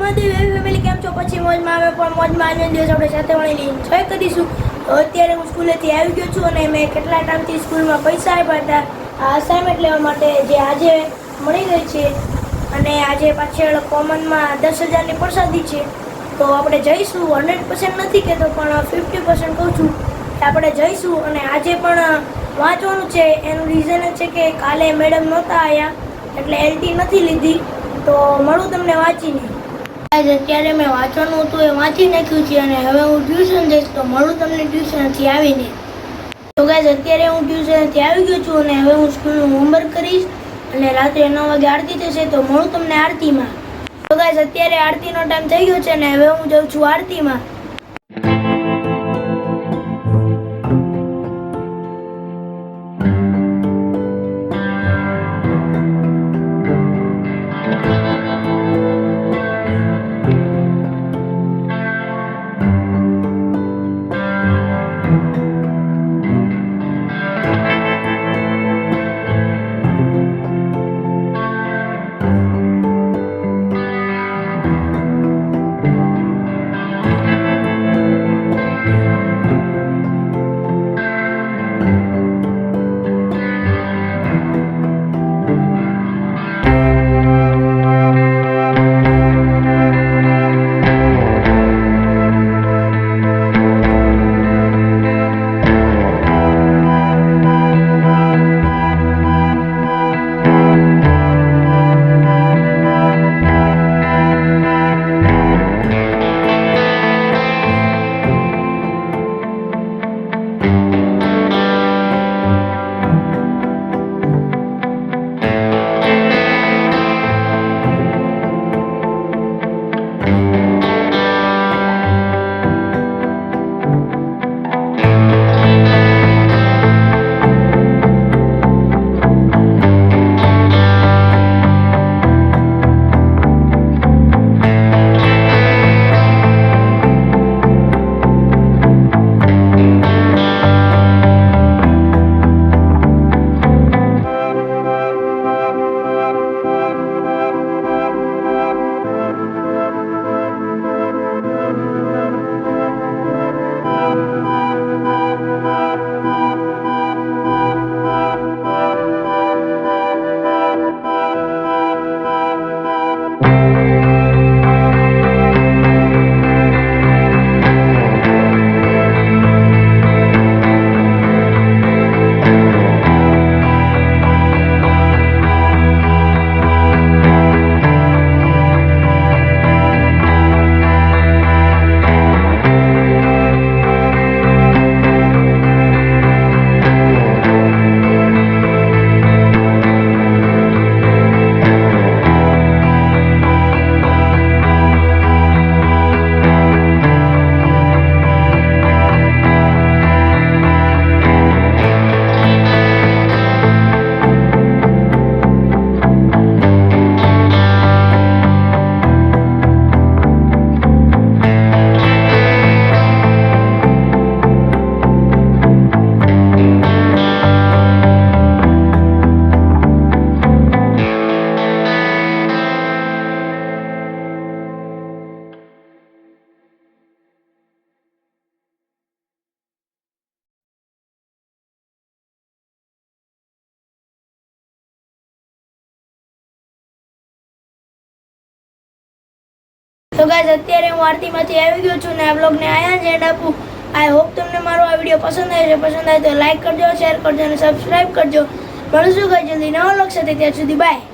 Mahadev family કેમ છો? પછી મોજમાં આવે પણ મોજમાં આજનો દિવસ આપણે સાથે મળીને એન્જોય કરીશું. તો અત્યારે હું સ્કૂલેથી આવી ગયો છું અને મેં કેટલા ટાઈમથી સ્કૂલમાં પૈસા આપ્યા હતા આ અસાઇનમેન્ટ લેવા માટે, જે આજે મળી ગઈ છે. અને આજે પાછળ કોમનમાં 10,000ની પ્રસાદી છે. તો આપણે જઈશું. 100% નથી કહેતો પણ 50% કહું છું કે આપણે જઈશું. અને આજે પણ વાંચવાનું છે. એનું રીઝન એ છે કે કાલે મેડમ નહોતા આવ્યા એટલે એલટી નથી લીધી. તો મળું તમને વાંચીને. અત્યારે મેં વાંચવાનું હતું એ વાંચી નાખ્યું છે અને હવે હું ટ્યુશન જઈશ. તો મળું તમને ટ્યુશનથી આવીને. તો ગાઈઝ અત્યારે હું ટ્યુશનથી આવી ગયો છું અને હવે હું સ્કૂલનું હોમવર્ક કરીશ અને રાત્રે 9 વાગે આરતી થશે. તો મળું તમને આરતીમાં. તો ગાઈઝ અત્યારે આરતીનો ટાઈમ થઈ ગયો છે અને હવે હું જાઉં છું આરતીમાં. તો ગાઈઝ અત્યારે હું આરતીમાંથી આવી ગયો છું ને આ બ્લોગને આયા જ એન્ડ આપું. આઈ હોપ તમને મારો આ વિડીયો પસંદ આવ્યો છે. પસંદ આવે તો લાઈક કરજો, શેર કરજો અને સબસ્ક્રાઈબ કરજો. મળશું ગાઈઝ જલ્દી નવા બ્લોગ સાથે. ત્યાં સુધી બાય.